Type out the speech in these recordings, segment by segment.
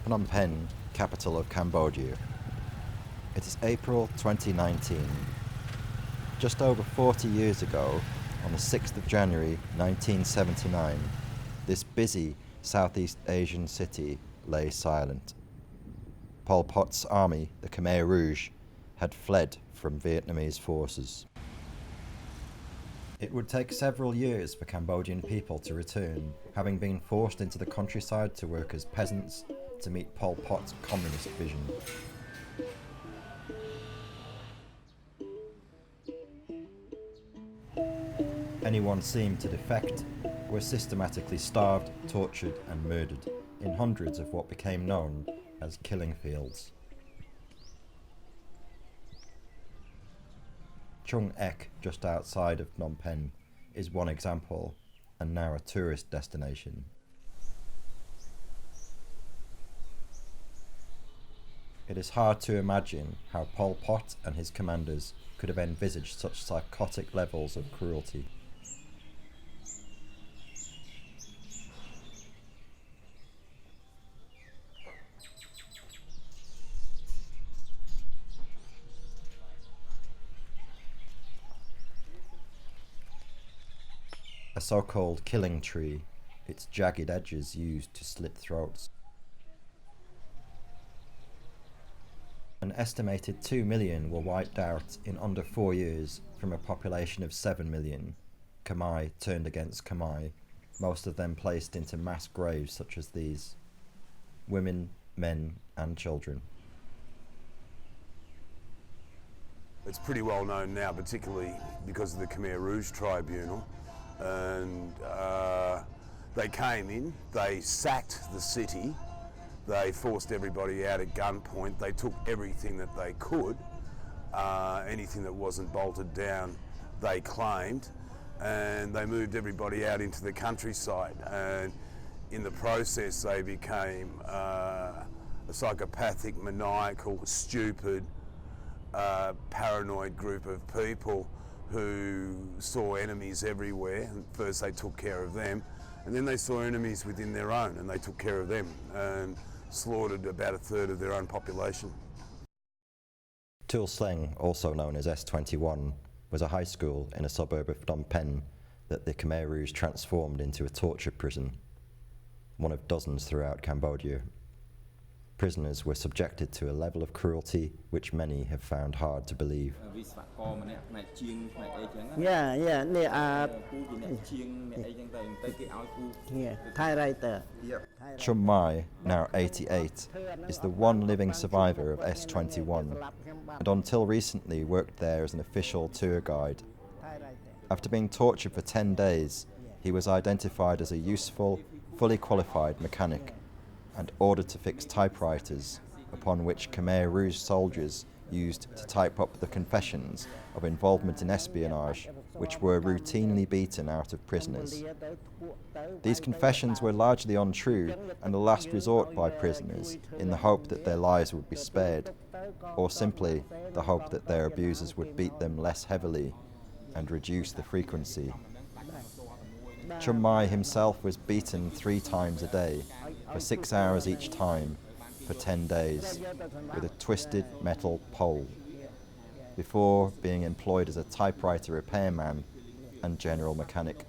Phnom Penh, capital of Cambodia. It is April 2019. Just over 40 years ago, on the 6th of January 1979, this busy Southeast Asian city lay silent. Pol Pot's army, the Khmer Rouge, had fled from Vietnamese forces. It would take several years for Cambodian people to return, having been forced into the countryside to work as peasants to meet Pol Pot's communist vision. Anyone seen to defect were systematically starved, tortured and murdered in hundreds of what became known as killing fields. Chung Ek, just outside of Phnom Penh, is one example, and now a tourist destination. It is hard to imagine how Pol Pot and his commanders could have envisaged such psychotic levels of cruelty. A so-called killing tree, its jagged edges used to slit throats. An estimated 2 million were wiped out in under 4 years from a population of 7 million. Khmer turned against Khmer, most of them placed into mass graves such as these. Women, men and children. It's pretty well known now, particularly because of the Khmer Rouge tribunal. And they came in, they sacked the city, they forced everybody out at gunpoint, they took everything that they could, anything that wasn't bolted down they claimed, and they moved everybody out into the countryside, and in the process they became a psychopathic, maniacal, stupid, paranoid group of people who saw enemies everywhere. And first they took care of them, and then they saw enemies within their own and they took care of them and slaughtered about a third of their own population. Tuol Sleng, also known as S21, was a high school in a suburb of Phnom Penh that the Khmer Rouge transformed into a torture prison, one of dozens throughout Cambodia. Prisoners were subjected to a level of cruelty which many have found hard to believe. Chum Mey, now 88, is the one living survivor of S21, and until recently worked there as an official tour guide. After being tortured for 10 days, he was identified as a useful, fully qualified mechanic and ordered to fix typewriters, upon which Khmer Rouge soldiers used to type up the confessions of involvement in espionage, which were routinely beaten out of prisoners. These confessions were largely untrue and a last resort by prisoners in the hope that their lives would be spared, or simply the hope that their abusers would beat them less heavily and reduce the frequency. Chum Mey himself was beaten 3 times a day, for 6 hours each time, for 10 days, with a twisted metal pole, before being employed as a typewriter repairman and general mechanic.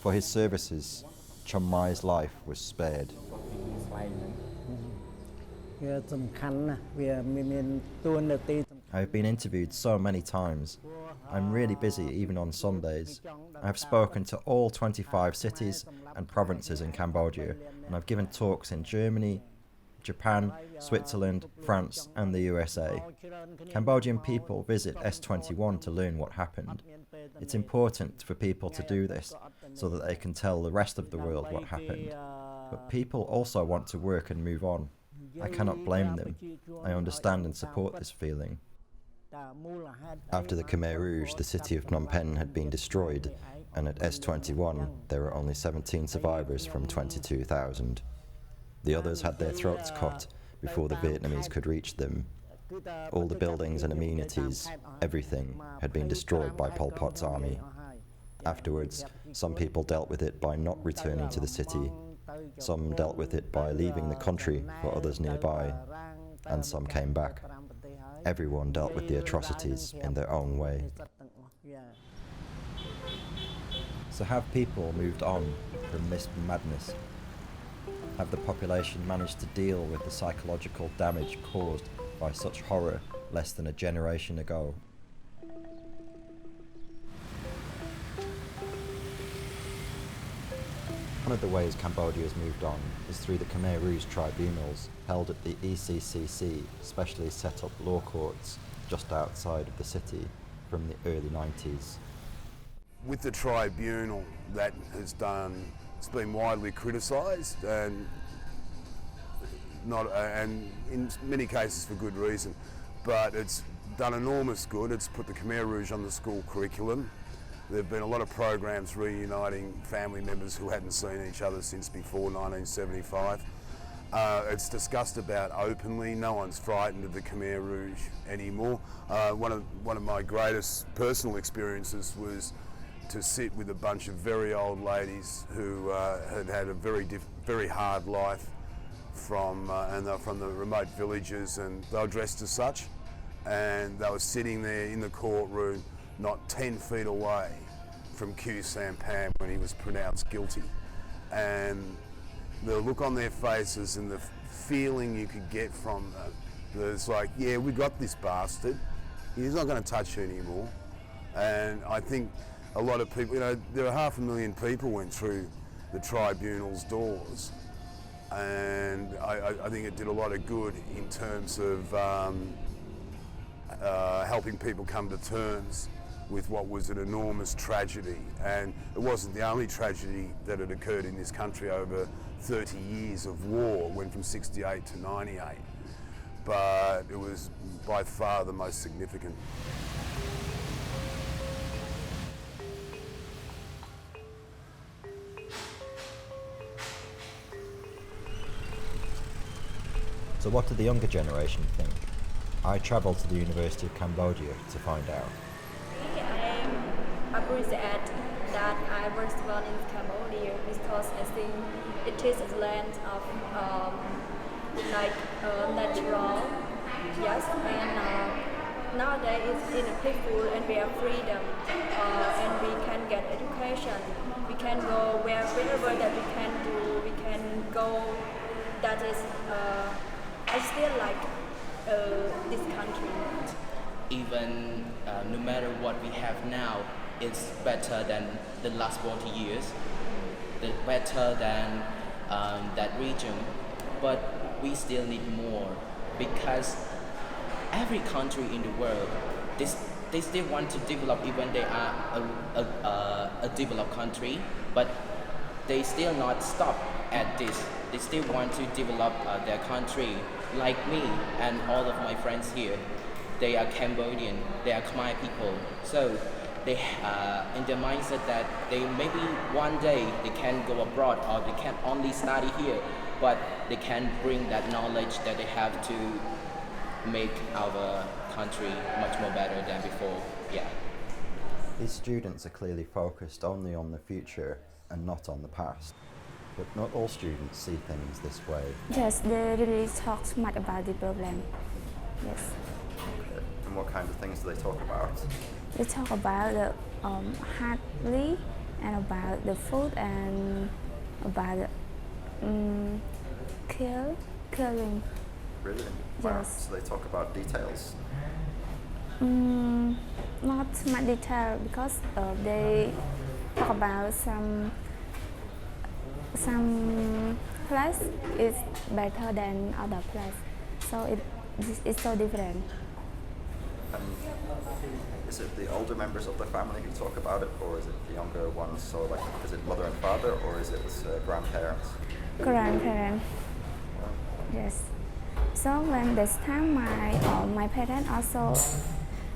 For his services, Chum Mey's life was spared. I have been interviewed so many times. I'm really busy even on Sundays. I have spoken to all 25 cities and provinces in Cambodia, and I've given talks in Germany, Japan, Switzerland, France and the USA. Cambodian people visit S21 to learn what happened. It's important for people to do this so that they can tell the rest of the world what happened. But people also want to work and move on. I cannot blame them. I understand and support this feeling. After the Khmer Rouge, the city of Phnom Penh had been destroyed, and at S21 there were only 17 survivors from 22,000. The others had their throats cut before the Vietnamese could reach them. All the buildings and amenities, everything, had been destroyed by Pol Pot's army. Afterwards, some people dealt with it by not returning to the city, Some dealt with it by leaving the country for others nearby, and some came back. Everyone dealt with the atrocities in their own way. So have people moved on from this madness? Have the population managed to deal with the psychological damage caused by such horror less than a generation ago? One of the ways Cambodia has moved on is through the Khmer Rouge tribunals held at the ECCC, specially set up law courts just outside of the city from the early 90s. With the tribunal that has done, it's been widely criticised and in many cases for good reason, but it's done enormous good. It's put the Khmer Rouge on the school curriculum. There have been a lot of programs reuniting family members who hadn't seen each other since before 1975. It's discussed about openly. No one's frightened of the Khmer Rouge anymore. One of my greatest personal experiences was to sit with a bunch of very old ladies who had had a very hard life and they were from the remote villages, and they were dressed as such, and they were sitting there in the courtroom not 10 feet away from Q Sampan when he was pronounced guilty. And the look on their faces and the feeling you could get from them, it's like, yeah, we got this bastard. He's not going to touch you anymore. And I think a lot of people, there are 500,000 people went through the tribunal's doors, and I think it did a lot of good in terms of helping people come to terms with what was an enormous tragedy. And it wasn't the only tragedy that had occurred in this country over 30 years of war, went from 68 to 98, but it was by far the most significant. So what did the younger generation think? I travelled to the University of Cambodia to find out. I appreciate that I was born in Cambodia because I think it is a land of natural, yes, and nowadays it's in a peaceful and we have freedom, and we can get education. We can go wherever that we can do. We can go. That is, I still like this country. Even no matter what we have now, it's better than the last 40 years, better than that region. But we still need more, because every country in the world, they still want to develop, even they are a developed country, but they still not stop at this. They still want to develop their country. Like me and all of my friends here, they are Cambodian, they are Khmer people. So they in their mindset that they maybe one day they can go abroad or they can only study here, but they can bring that knowledge that they have to make our country much more better than before. Yeah. These students are clearly focused only on the future and not on the past. But not all students see things this way. Yes, they really talk much about the problem. Yes. Okay. And what kind of things do they talk about? They talk about the hardly, and about the food, and about killing. Really? Wow. Yes. So they talk about details? Not much detail, because they talk about some place is better than other place, so it's so different. Is it the older members of the family who talk about it, or is it the younger ones? So, like, is it mother and father, or is it grandparents? Grandparents. Yes. So when this time my parents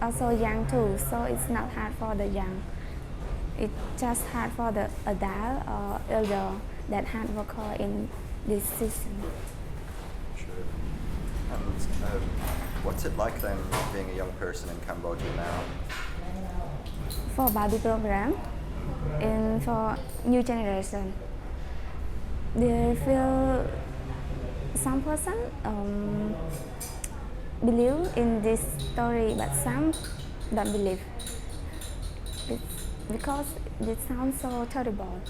also young too, so it's not hard for the young. It's just hard for the adult or elder that hard worker in this season. Sure. And what's it like then, being a young person in Cambodia now? For body program and for new generation. They feel some person believe in this story, but some don't believe. It's because it sounds so terrible.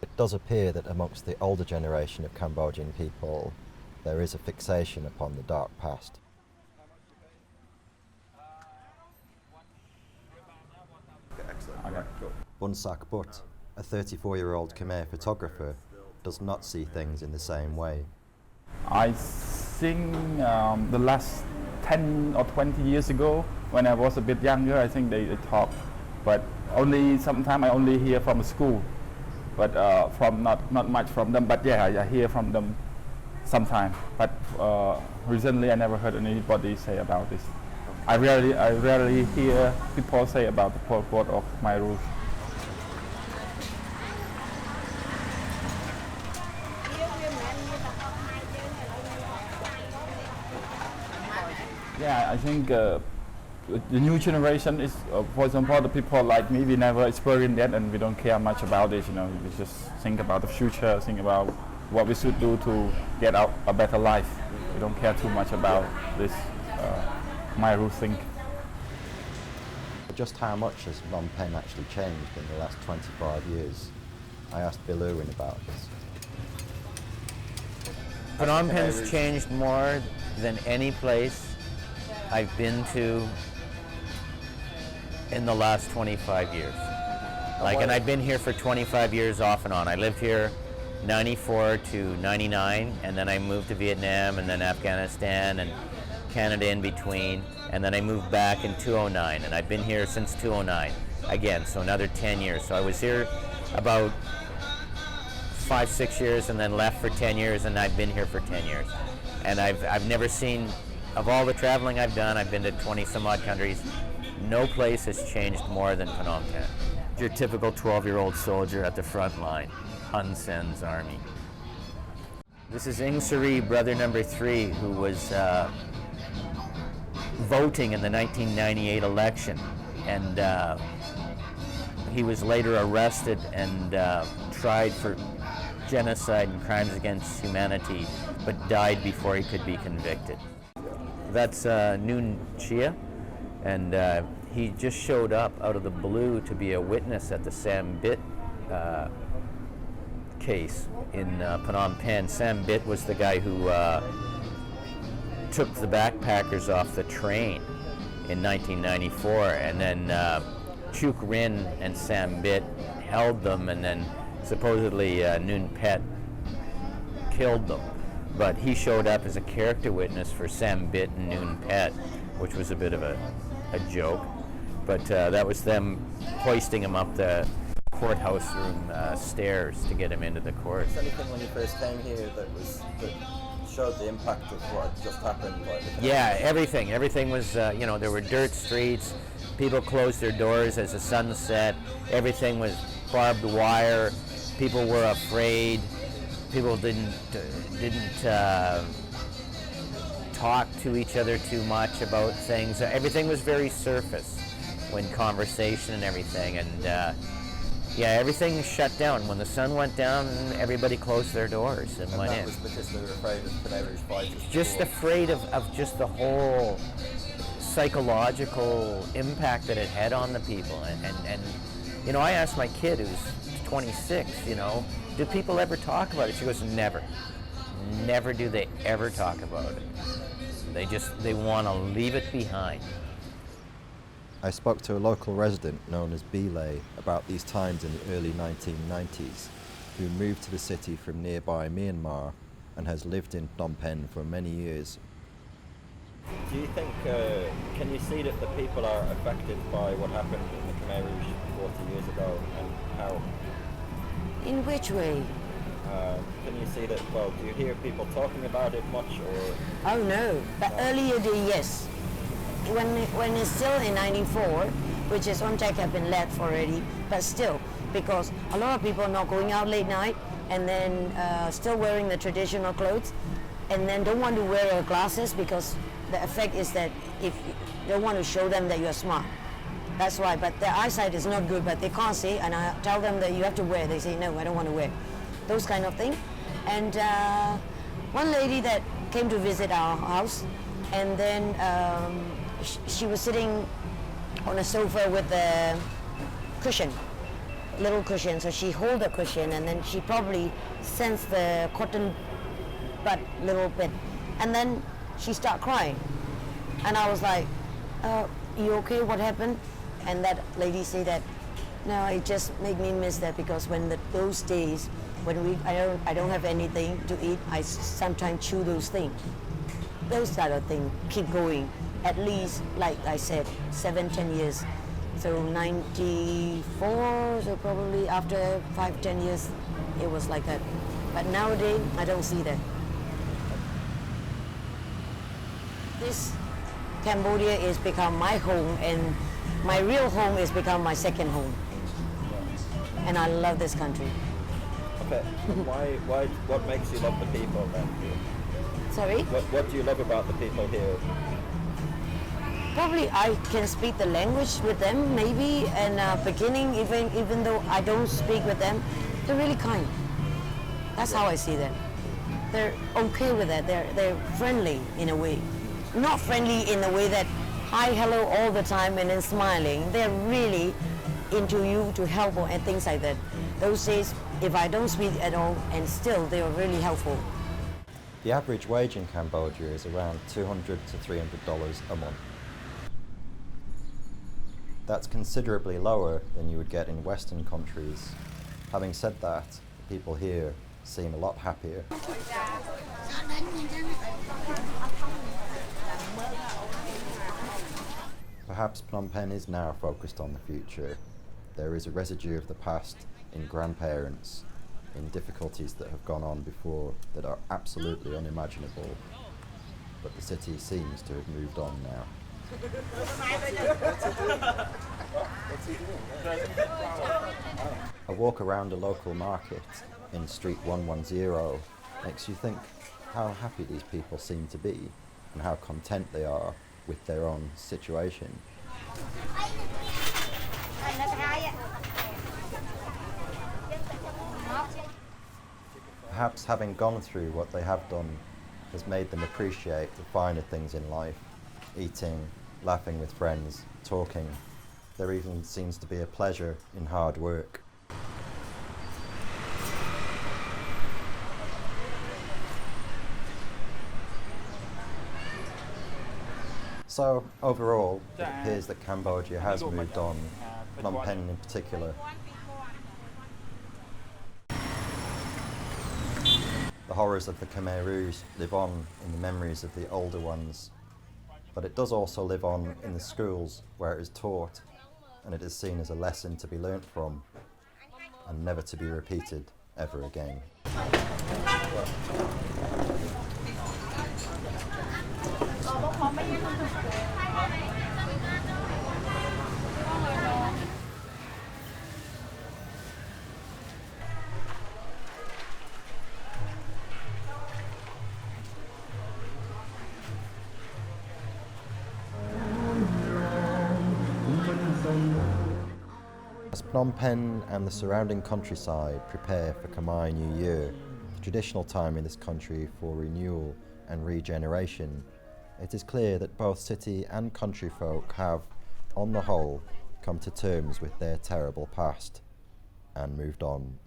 It does appear that amongst the older generation of Cambodian people, there is a fixation upon the dark past. Bunsak Buth, a 34-year-old Khmer photographer, does not see things in the same way. I think the last 10 or 20 years ago, when I was a bit younger, I think they talk, but only sometimes I only hear from school, but from not much from them. But yeah, I hear from them sometimes. But recently, I never heard anybody say about this. I rarely hear people say about the Pol Pot of Khmer Rouge. Yeah, I think the new generation is, for example, the people like me, we never experienced that and we don't care much about it, you know. We just think about the future, think about what we should do to get out a better life. We don't care too much about this Khmer Rouge thing. Just how much has Phnom Penh actually changed in the last 25 years? I asked Bill Irwin about this. Phnom Penh's changed more than any place I've been to in the last 25 years. And I've been here for 25 years off and on. I lived here 94 to 99, and then I moved to Vietnam and then Afghanistan and Canada in between, and then I moved back in 2009, and I've been here since 2009 again, so another 10 years. So I was here about 5-6 years and then left for 10 years, and I've been here for 10 years. And I've never seen, of all the traveling I've done, I've been to 20 some odd countries, no place has changed more than Phnom Penh. Your typical 12-year-old soldier at the front line, Hun Sen's army. This is Ing Sari, brother number 3, who was voting in the 1998 election, and he was later arrested and tried for genocide and crimes against humanity, but died before he could be convicted. That's Noon Chia, and he just showed up out of the blue to be a witness at the Sam Bit case in Phnom Penh. Sam Bit was the guy who took the backpackers off the train in 1994, and then Chuk Rin and Sam Bit held them, and then supposedly Noon Pet killed them. But he showed up as a character witness for Sam Bit and Noon Pet, which was a bit of a joke. But that was them hoisting him up the courthouse room stairs to get him into the court. Was there anything when you first came here that showed the impact of what had just happened? Yeah, everything. Everything was, there were dirt streets. People closed their doors as the sun set. Everything was barbed wire. People were afraid. People didn't talk to each other too much about things. Everything was very surface when conversation and everything. And everything shut down. When the sun went down, everybody closed their doors and went in. That was because they were afraid of Khmer Rouge fighters? Just afraid of just the whole psychological impact that it had on the people. And I asked my kid, who's 26, do people ever talk about it? She goes, never. Never do they ever talk about it. They want to leave it behind. I spoke to a local resident known as Belay about these times in the early 1990s, who moved to the city from nearby Myanmar and has lived in Phnom Penh for many years. Do you think, can you see that the people are affected by what happened in the Khmer Rouge 40 years ago, and how? In which way? Can you see that, do you hear people talking about it much, or? Oh no, but earlier yes. When it's still in 94, which is one check have been left already, but still, because a lot of people are not going out late night and then still wearing the traditional clothes, and then don't want to wear glasses because the effect is that if you don't want to show them that you're smart. That's why, but their eyesight is not good, but they can't see, and I tell them that you have to wear. They say, no, I don't want to wear. Those kind of thing. And one lady that came to visit our house, and then she was sitting on a sofa with a cushion, little cushion. So she hold the cushion, and then she probably sensed the cotton bud little bit, and then she started crying. And I was like, you okay, what happened? And that lady said that, no, it just made me miss that, because when those days when I don't have anything to eat, I sometimes chew those things. Those kind of things keep going, at least, like I said, 7-10 years. So 94, so probably after 5-10 years, it was like that. But nowadays, I don't see that. This Cambodia is become my home, and my real home is become my second home. And I love this country. Okay, and what makes you love the people then? Sorry? What do you love about the people here? Probably I can speak the language with them, maybe, and beginning, even though I don't speak with them, they're really kind. That's how I see them. They're okay with that. They're friendly in a way. Not friendly in the way that hi, hello all the time and then smiling. They're really into you to help and things like that. Those days, if I don't speak at all, and still they are really helpful. The average wage in Cambodia is around $200 to $300 a month. That's considerably lower than you would get in Western countries. Having said that, the people here seem a lot happier. Perhaps Phnom Penh is now focused on the future. There is a residue of the past in grandparents, in difficulties that have gone on before that are absolutely unimaginable. But the city seems to have moved on now. A walk around a local market in Street 110 makes you think how happy these people seem to be and how content they are with their own situation. Perhaps having gone through what they have done has made them appreciate the finer things in life, eating, laughing with friends, talking. There even seems to be a pleasure in hard work. So, overall, it appears that Cambodia has moved on, Phnom Penh in particular. The horrors of the Khmer Rouge live on in the memories of the older ones, but it does also live on in the schools where it is taught, and it is seen as a lesson to be learnt from, and never to be repeated ever again. As Phnom Penh and the surrounding countryside prepare for Khmer New Year, the traditional time in this country for renewal and regeneration, it is clear that both city and country folk have, on the whole, come to terms with their terrible past and moved on.